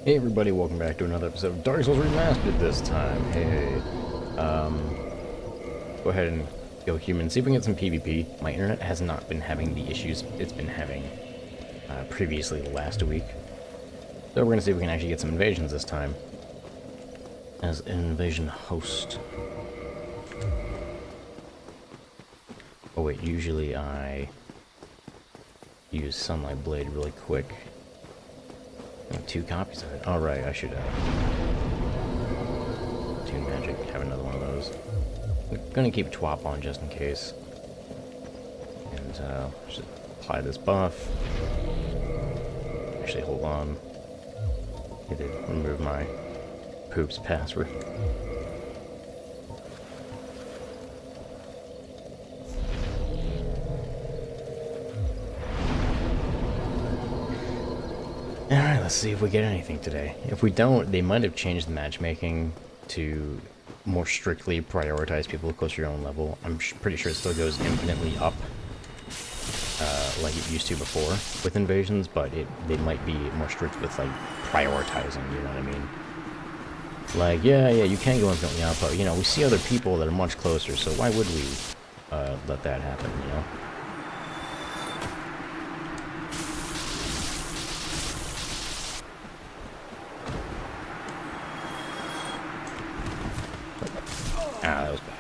Hey everybody, welcome back to another episode of Dark Souls Remastered this time. Hey. Go ahead and go human, see if we can get some PvP. My internet has not been having the issues it's been having previously last week. So we're gonna see if we can actually get some invasions this time. As an invasion host. Oh wait, usually I use Sunlight Blade really quick. I have 2 copies of it. Alright, I should Tune Magic, have another one of those. I'm gonna keep TWAP on just in case. And just apply this buff. Actually, hold on. Need to remove my poops password. Alright, let's see if we get anything today. If we don't, they might have changed the matchmaking to more strictly prioritize people close to your own level. I'm pretty sure it still goes infinitely up, like it used to before with invasions, but they might be more strict with, like, prioritizing, you know what I mean? Like, yeah, you can go infinitely up, but, you know, we see other people that are much closer, so why would we let that happen, you know? Ah, that was bad.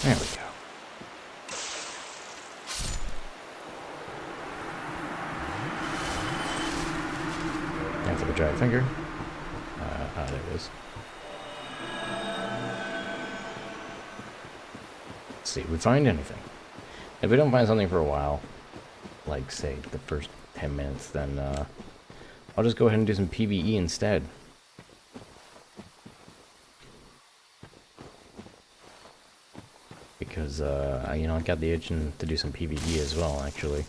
There we go. And for the giant finger. There it is. Let's see if we find anything. If we don't find something for a while, like, say, the first 10 minutes, then, I'll just go ahead and do some PvE instead. Because, you know, I got the itching to do some PvE as well, actually.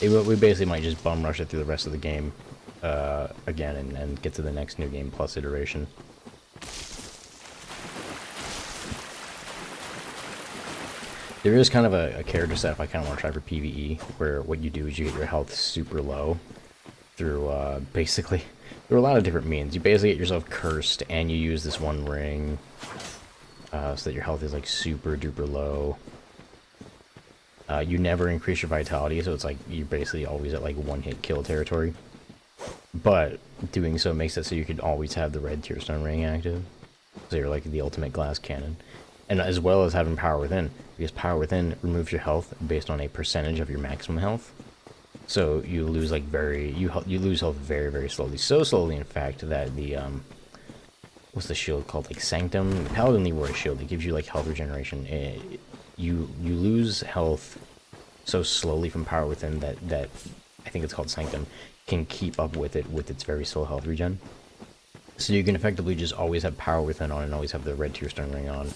We basically might just bum rush it through the rest of the game, again, and get to the next New Game Plus iteration. There is kind of a character setup I kind of want to try for PvE, where what you do is you get your health super low through, basically, there are a lot of different means. You basically get yourself cursed, and you use this one ring, so that your health is, like, super duper low. You never increase your vitality, so it's like you're basically always at, like, one-hit kill territory. But doing so makes it so you could always have the red Tearstone ring active. So you're like the ultimate glass cannon. And as well as having Power Within, because Power Within removes your health based on a percentage of your maximum health. So you lose, like, you lose health very, very slowly. So slowly, in fact, that the what's the shield called? Like Sanctum? The Paladin Leroy shield. It gives you, like, health regeneration. You lose health so slowly from Power Within that I think it's called Sanctum can keep up with it with its very slow health regen. So you can effectively just always have Power Within on and always have the red Tearstone ring on.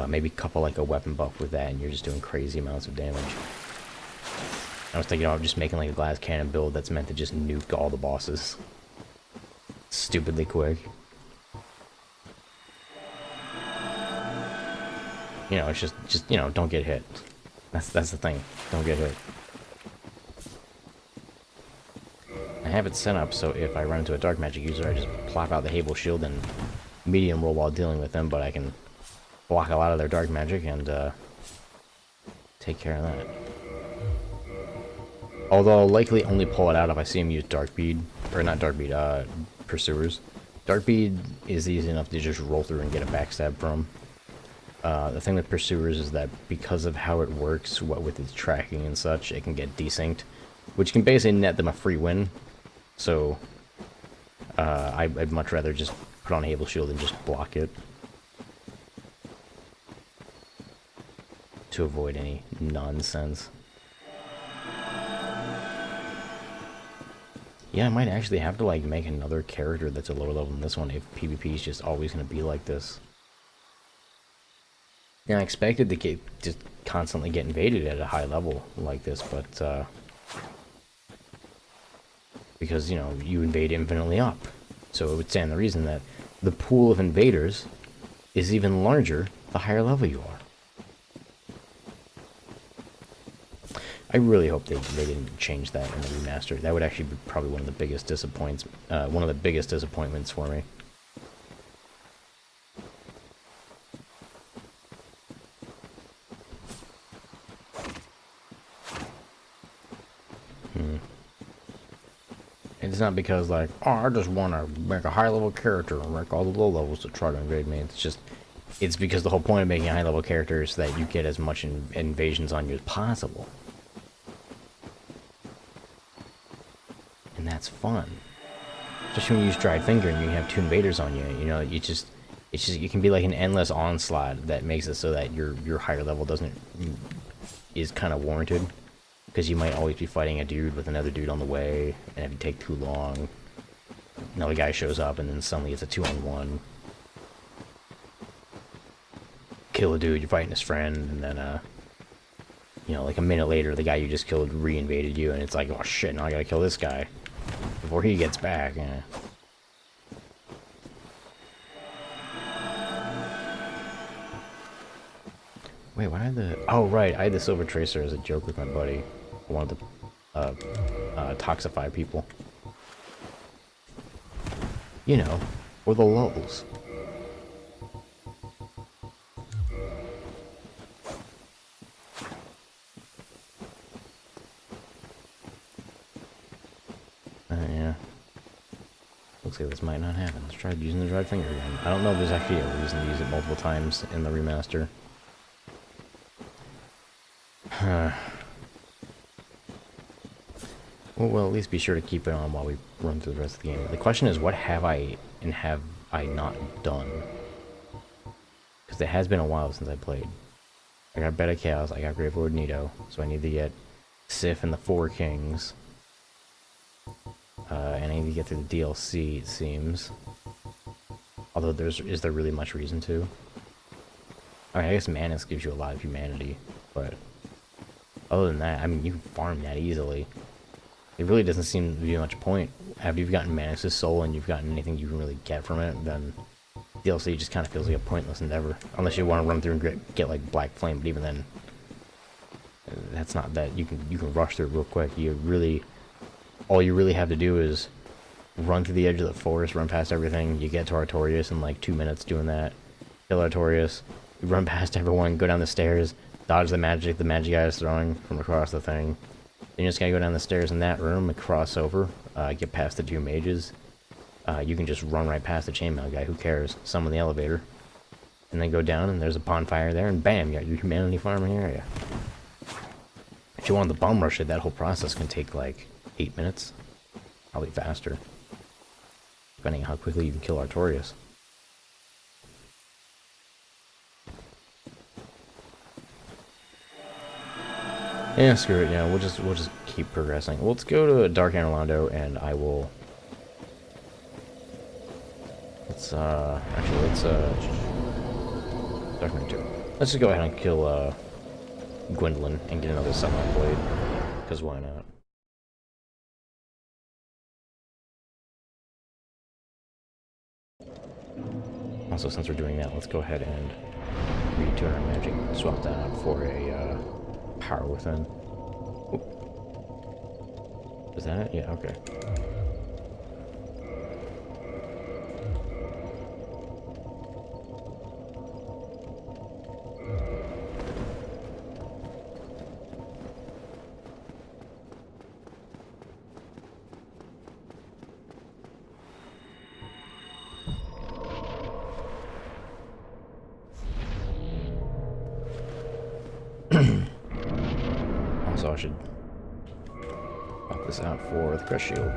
Maybe couple, like, a weapon buff with that, and you're just doing crazy amounts of damage. I was thinking of just making, like, a glass cannon build that's meant to just nuke all the bosses stupidly quick. You know, it's just you know, don't get hit. That's the thing. Don't get hit. I have it set up so if I run into a dark magic user, I just plop out the Hable shield and medium roll while dealing with them, but I can block a lot of their dark magic and take care of that. Although I'll likely only pull it out if I see him use Dark Bead, or not Dark Bead, Pursuers. Dark Bead is easy enough to just roll through and get a backstab from. The thing with Pursuers is that because of how it works, what with its tracking and such, it can get desynced, which can basically net them a free win. So, I'd much rather just put on a Hable Shield and just block it. To avoid any nonsense. Yeah, I might actually have to, like, make another character that's a lower level than this one if PvP is just always going to be like this. Yeah, I expected to just constantly get invaded at a high level like this, but, because, you know, you invade infinitely up. So it would stand the reason that the pool of invaders is even larger the higher level you are. I really hope they didn't change that in the remaster. That would actually be probably one of the biggest disappointments for me. It's not because, like, oh, I just want to make a high-level character and wreck all the low levels to try to invade me. It's because the whole point of making a high-level character is that you get as much invasions on you as possible. And that's fun. Especially when you use Dried Finger and you have 2 invaders on you. You know, it can be like an endless onslaught that makes it so that your higher level is kind of warranted. Because you might always be fighting a dude with another dude on the way, and if you take too long, another guy shows up, and then suddenly it's a 2-on-1. Kill a dude, you're fighting his friend, and then, you know, like a minute later, the guy you just killed re-invaded you, and it's like, oh shit, now I gotta kill this guy before he gets back. Yeah. Wait, why had the... Oh, right, I had the Silver Tracer as a joke with my buddy. I wanted to toxify people. You know, for the lulz. Yeah. Looks like this might not happen. Let's try using the Dried Finger again. I don't know if there's actually a reason to use it multiple times in the remaster. Well, at least be sure to keep it on while we run through the rest of the game. The question is, what have I not done? Because it has been a while since I played. I got Bed of Chaos, I got Grave Lord Nito, so I need to get Sif and the 4 Kings. And I need to get through the DLC, it seems. Although, is there really much reason to? I mean, I guess Manus gives you a lot of humanity, but... Other than that, I mean, you can farm that easily. It really doesn't seem to be much point. After you've gotten Manus' soul and you've gotten anything you can really get from it, then DLC just kind of feels like a pointless endeavor. Unless you want to run through and get like Black Flame, but even then, that's not that. You can rush through it real quick. All you really have to do is run to the edge of the forest, run past everything. You get to Artorias in like 2 minutes doing that. Kill Artorias, you run past everyone, go down the stairs, dodge the magic guy is throwing from across the thing. Then you just gotta go down the stairs in that room and cross over, get past the 2 mages. You can just run right past the chainmail guy, who cares? Summon the elevator. And then go down and there's a bonfire there and bam, you got your humanity farming area. If you want to bum rush it, that whole process can take like 8 minutes. Probably faster. Depending on how quickly you can kill Artorias. Yeah, screw it. Yeah, we'll just keep progressing. Well, let's go to Dark Anilando, and I will. Let's Dark Knight 2. Let's just go ahead and kill Gwendolyn and get another Sunlight Blade, because why not? Also, since we're doing that, let's go ahead and retune our magic, swap that out for a Power Within. Oop. Is that it? Yeah, okay. So I should pop this out for the Crush Shield.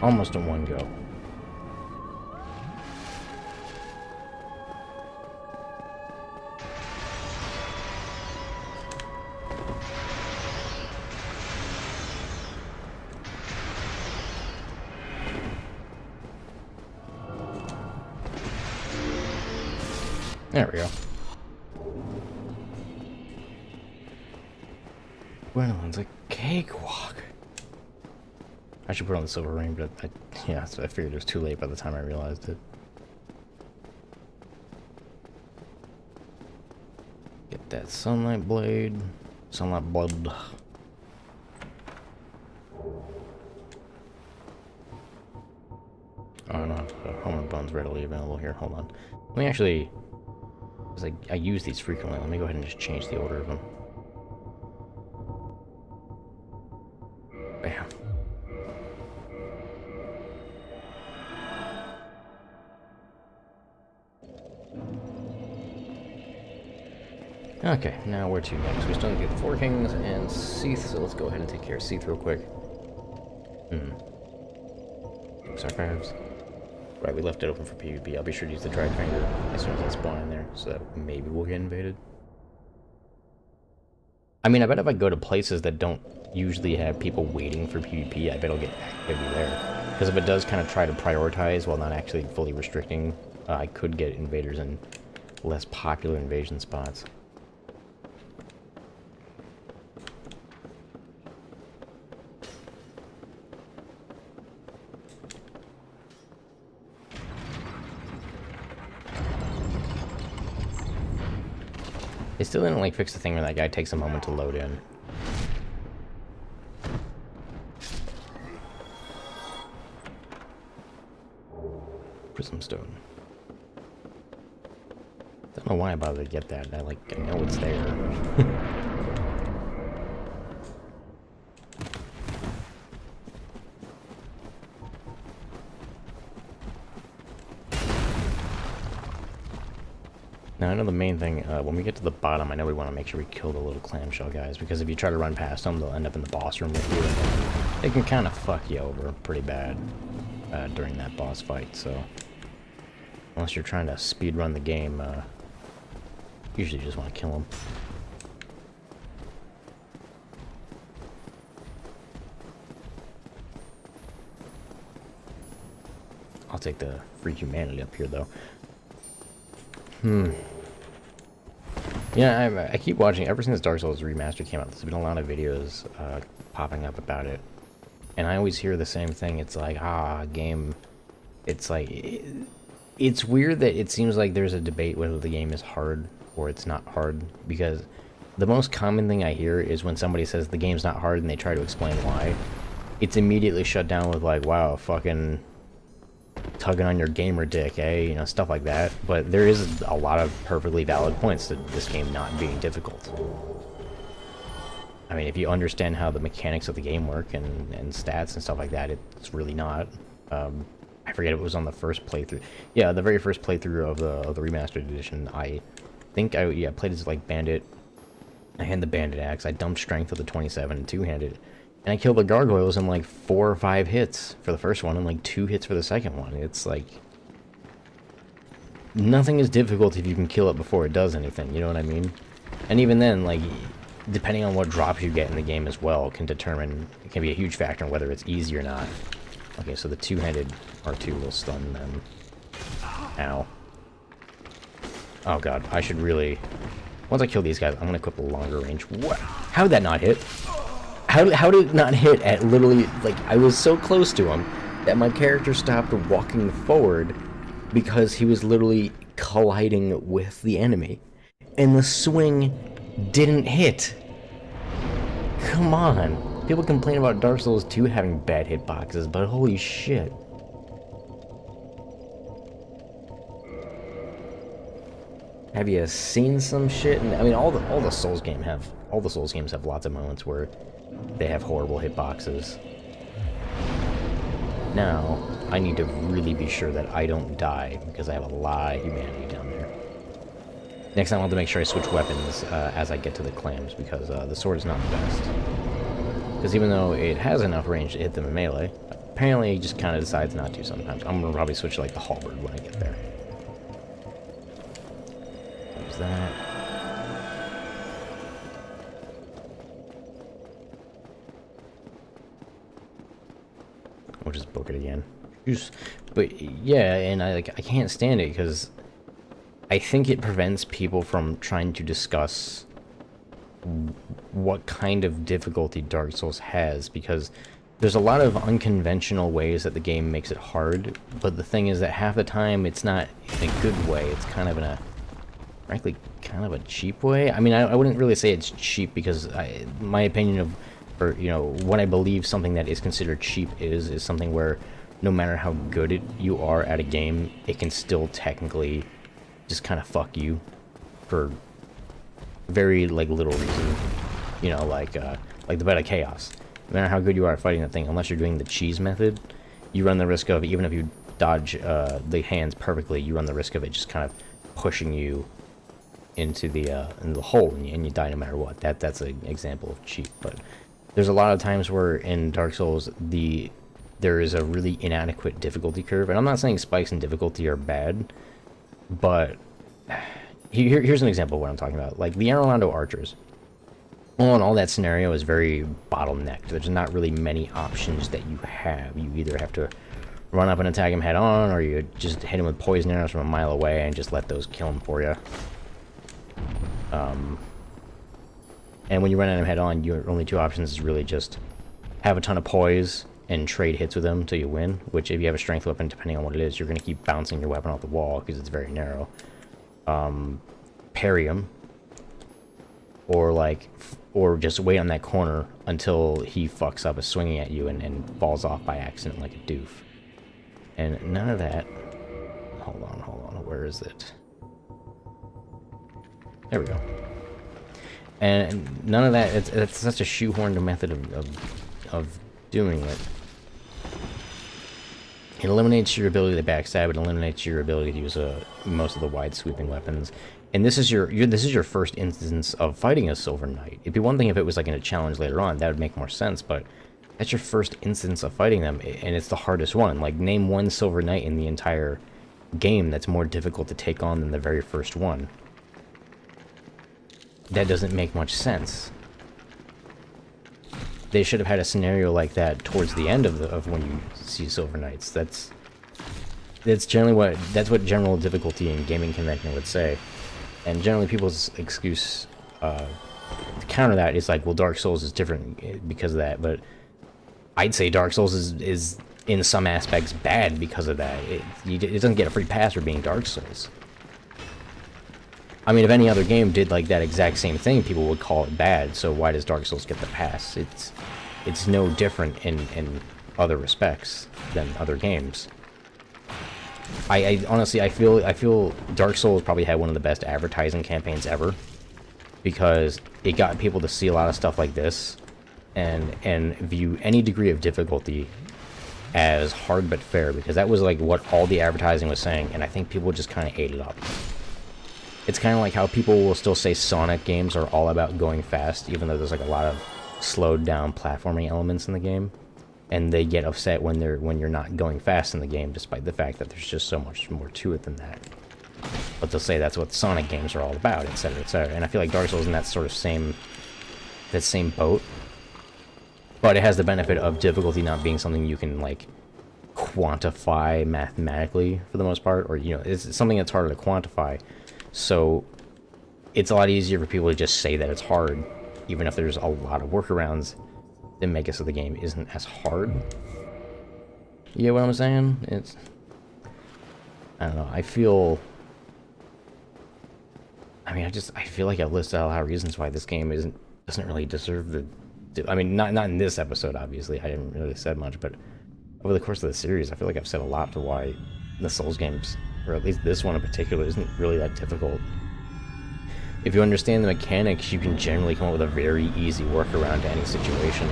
Almost in one go. There we go. Gwendolyn's a cakewalk. I should put on the silver ring, but yeah, so I figured it was too late by the time I realized it. Get that sunlight blade. Sunlight blood. Oh no, Homer Bones readily available here. Hold on. Let me actually, because I use these frequently, let me go ahead and just change the order of them. Bam. Okay, now where to next? We still need to get Four Kings and Seath, so let's go ahead and take care of Seath real quick. Archives. Right, we left it open for PvP. I'll be sure to use the Dried Finger as soon as I spawn in there, so that maybe we'll get invaded. I mean, I bet if I go to places that don't usually have people waiting for PvP, I bet I'll get activity there. Because if it does kind of try to prioritize while not actually fully restricting, I could get invaders in less popular invasion spots. They still didn't, like, fix the thing where that guy takes a moment to load in. Prism Stone. Don't know why I bothered to get that. I know it's there. Now, I know the main thing, when we get to the bottom, I know we want to make sure we kill the little clamshell guys, because if you try to run past them, they'll end up in the boss room with you, and they can kind of fuck you over pretty bad during that boss fight, so unless you're trying to speed run the game, usually you just want to kill them. I'll take the free humanity up here, though. Yeah, I keep watching. Ever since Dark Souls Remastered came out, there's been a lot of videos popping up about it. And I always hear the same thing. It's like, game... It's like... It's weird that it seems like there's a debate whether the game is hard or it's not hard. Because the most common thing I hear is when somebody says the game's not hard and they try to explain why. It's immediately shut down with like, wow, fucking... tugging on your gamer dick, eh? You know, stuff like that. But there is a lot of perfectly valid points to this game not being difficult. I mean, if you understand how the mechanics of the game work and stats and stuff like that, it's really not. I forget if it was on the first playthrough. Yeah, the very first playthrough of the Remastered Edition, I think I played as like Bandit. I had the Bandit Axe. I dumped Strength with the 27 and two-handed. And I killed the gargoyles in like 4 or 5 hits for the first one and like 2 hits for the second one. It's like... nothing is difficult if you can kill it before it does anything, you know what I mean? And even then, like, depending on what drops you get in the game as well can determine... it can be a huge factor in whether it's easy or not. Okay, so the two-handed R2 will stun them. Ow. Oh god, I should really... once I kill these guys, I'm gonna equip a longer range. What? How did that not hit? How did it not hit at literally, like, I was so close to him that my character stopped walking forward because he was literally colliding with the enemy. And the swing didn't hit. Come on. People complain about Dark Souls 2 having bad hitboxes, but holy shit. Have you seen some shit? And I mean, all the Souls games have lots of moments where they have horrible hitboxes. Now, I need to really be sure that I don't die, because I have a lot of humanity down there. Next time I'll have to make sure I switch weapons as I get to the clams, because the sword is not the best. Because even though it has enough range to hit them in melee, apparently it just kind of decides not to sometimes. I'm going to probably switch to like the halberd when I get there. There's that. We'll just book it again. But yeah, and I can't stand it because I think it prevents people from trying to discuss what kind of difficulty Dark Souls has, because there's a lot of unconventional ways that the game makes it hard, but the thing is that half the time it's not in a good way. It's kind of in a, frankly, kind of a cheap way. I mean, I wouldn't really say it's cheap, because my opinion of, or, you know, what I believe something that is considered cheap is something where no matter how good you are at a game, it can still technically just kind of fuck you for very, like, little reason. You know, like the Bed of Chaos. No matter how good you are at fighting that thing, unless you're doing the cheese method, you run the risk of, even if you dodge the hands perfectly, you run the risk of it just kind of pushing you into the hole, and you die no matter what. That's an example of cheap. But there's a lot of times where in Dark Souls there is a really inadequate difficulty curve, and I'm not saying spikes in difficulty are bad, but here's an example of what I'm talking about. Like the Arolando archers. Well, and all that scenario is very bottlenecked. There's not really many options that you have. You either have to run up and attack him head on, or you just hit him with poison arrows from a mile away and just let those kill him for you. And when you run at him head on, your only two options is really just have a ton of poise and trade hits with him until you win, which if you have a strength weapon, depending on what it is, you're going to keep bouncing your weapon off the wall because it's very narrow. Parry him, or just wait on that corner until he fucks up a swinging at you and falls off by accident like a doof. And none of that... Hold on, where is it? There we go. And none of that, it's such a shoehorned method of doing it. It eliminates your ability to backstab, it eliminates your ability to use most of the wide sweeping weapons. And this is your first instance of fighting a Silver Knight. It'd be one thing if it was like in a challenge later on, that would make more sense, but that's your first instance of fighting them, and it's the hardest one. Like, name one Silver Knight in the entire game that's more difficult to take on than the very first one. That doesn't make much sense. They should have had a scenario like that towards the end of when you see Silver Knights. That's what general difficulty in gaming convention would say. And generally people's excuse to counter that is like, well, Dark Souls is different because of that, but I'd say Dark Souls is in some aspects bad because of that. It doesn't get a free pass for being Dark Souls. I mean, if any other game did like that exact same thing, people would call it bad, so why does Dark Souls get the pass? It's no different in other respects than other games. I honestly, I feel Dark Souls probably had one of the best advertising campaigns ever, because it got people to see a lot of stuff like this and view any degree of difficulty as hard but fair, because that was like what all the advertising was saying, and I think people just kind of ate it up. It's kind of like how people will still say Sonic games are all about going fast, even though there's like a lot of slowed down platforming elements in the game, and they get upset when you're not going fast in the game, despite the fact that there's just so much more to it than that. But they'll say that's what Sonic games are all about, etc., etc. And I feel like Dark Souls is in that sort of same boat, but it has the benefit of difficulty not being something you can like quantify mathematically for the most part, or it's something that's harder to quantify. So it's a lot easier for people to just say that it's hard, even if there's a lot of workarounds that make it so the game isn't as hard. You get what I'm saying? I don't know, I feel like I've listed out a lot of reasons why this game doesn't really deserve the... I mean, not in this episode, obviously. I didn't really say much, but over the course of the series, I feel like I've said a lot to why the Souls games, or at least this one in particular, isn't really that difficult. If you understand the mechanics, you can generally come up with a very easy workaround to any situation.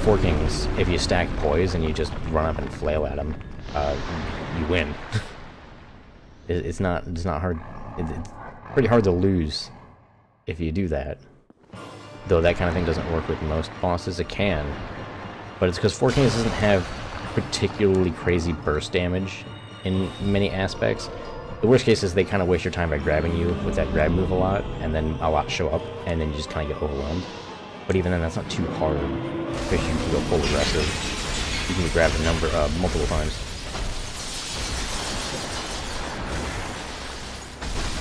Four Kings, if you stack poise and you just run up and flail at them, you win. It's not hard. It's pretty hard to lose if you do that. Though that kind of thing doesn't work with most bosses. It can, but it's because Four Kings doesn't have particularly crazy burst damage in many aspects. The worst case is they kind of waste your time by grabbing you with that grab move a lot, and then a lot show up, and then you just kind of get overwhelmed. But even then, that's not too hard, because you can go full aggressive. You can grab multiple times.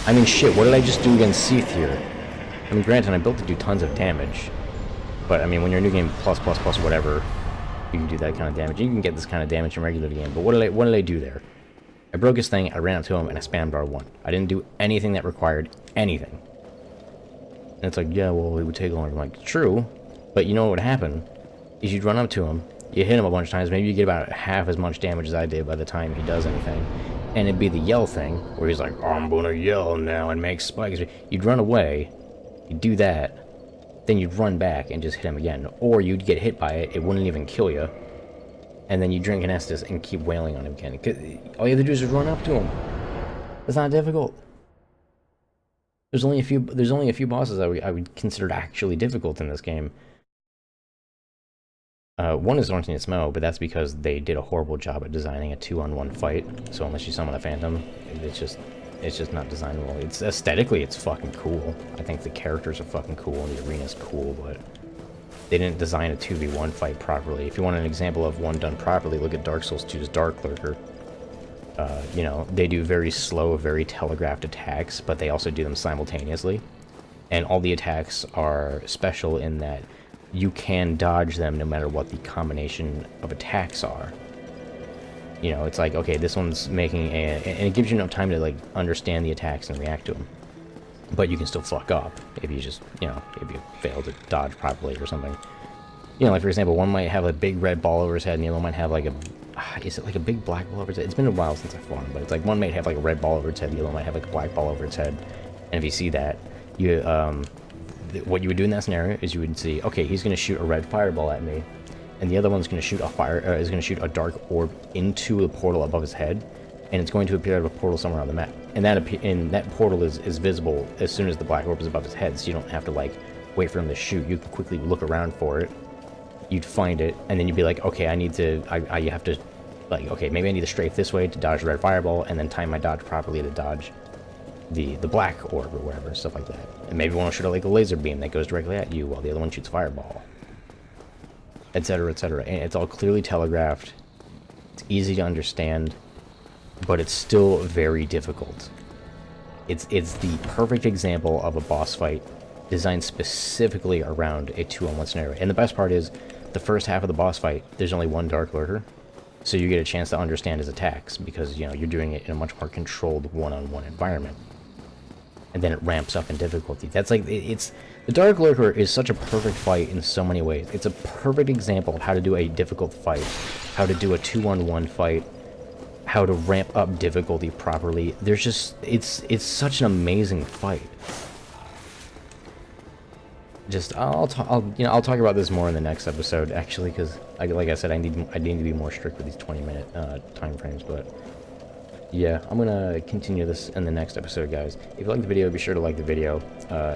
I mean, shit, what did I just do against Seath here? I mean, granted, I built to do tons of damage. But, I mean, when you're a new game plus whatever, you can do that kind of damage. You can get this kind of damage in regular game. But what did I do there? I broke his thing, I ran up to him, and I spammed R1. I didn't do anything that required anything. And it's like, yeah, well, it would take longer. I'm like, true. But you know what would happen? Is you'd run up to him, you hit him a bunch of times, maybe you get about half as much damage as I did by the time he does anything. And it'd be the yell thing, where he's like, oh, I'm gonna yell now and make spikes. You'd run away, you'd do that, then you'd run back and just hit him again. Or you'd get hit by it, it wouldn't even kill you. And then you drink an Estus and keep wailing on him again. All you have to do is just run up to him. It's not difficult. There's only a few bosses I would consider actually difficult in this game. One is Ornstein Smo, but that's because they did a horrible job at designing a 2-on-1 fight. So unless you summon a Phantom, it's just not designable. It's aesthetically, it's fucking cool. I think the characters are fucking cool, and the arena's cool, but they didn't design a 2v1 fight properly. If you want an example of one done properly, look at Dark Souls 2's Dark Lurker. You know, they do very slow, very telegraphed attacks, but they also do them simultaneously. And all the attacks are special in that you can dodge them no matter what the combination of attacks are. You know, it's like, okay, this one's making and it gives you enough time to, like, understand the attacks and react to them. But you can still fuck up if you just, you know, if you fail to dodge properly or something. You know, like, for example, one might have a big red ball over his head, and the other one might have, like, is it like a big black ball over his head? It's been a while since I fought him, but it's like one might have, like, a red ball over its head, the other one might have, like, a black ball over its head. And if you see that, you, what you would do in that scenario is you would see, okay, he's going to shoot a red fireball at me, and the other one's going to shoot a dark orb into a portal above his head, and it's going to appear out of a portal somewhere on the map. And that portal is visible as soon as the black orb is above his head, so you don't have to, like, wait for him to shoot. You can quickly look around for it. You'd find it, and then you'd be like, okay, you have to, like, okay, maybe I need to strafe this way to dodge the red fireball, and then time my dodge properly to dodge the black orb or whatever, stuff like that. And maybe one will shoot like a laser beam that goes directly at you, while the other one shoots fireball, etc., etc. And it's all clearly telegraphed. It's easy to understand, but it's still very difficult. It's the perfect example of a boss fight designed specifically around a 2-on-1 scenario. And the best part is, the first half of the boss fight, there's only one Dark Lurker, so you get a chance to understand his attacks, because, you know, you're doing it in a much more controlled one-on-one environment. And then it ramps up in difficulty. That's like, the Dark Lurker is such a perfect fight in so many ways. It's a perfect example of how to do a difficult fight, how to do a 2-on-1 fight, how to ramp up difficulty properly. There's just, it's such an amazing fight. Just, I'll talk about this more in the next episode, actually, because, like I said, I need to be more strict with these 20-minute time frames. But yeah, I'm gonna continue this in the next episode, guys. If you like the video, be sure to like the video.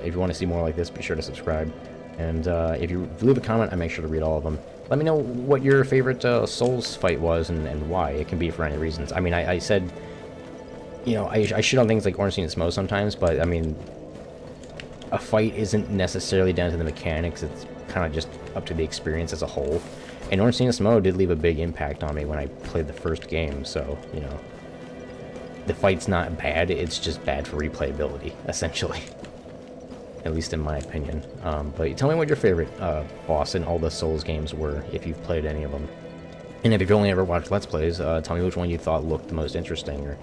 If you want to see more like this, be sure to subscribe. And if you leave a comment, I make sure to read all of them. Let me know what your favorite Souls fight was and why. It can be for any reasons. I mean, I said, you know, I shit on things like Ornstein and Smo sometimes, but I mean, a fight isn't necessarily down to the mechanics, it's kind of just up to the experience as a whole. And Ornstein and Smo did leave a big impact on me when I played the first game, so, you know, the fight's not bad, it's just bad for replayability, essentially. At least in my opinion. But tell me what your favorite boss in all the Souls games were, if you've played any of them. And if you've only ever watched Let's Plays, tell me which one you thought looked the most interesting, or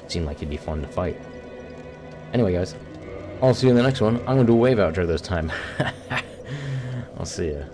seemed like it'd be fun to fight. Anyway, guys, I'll see you in the next one. I'm gonna do a wave outro this time. I'll see ya.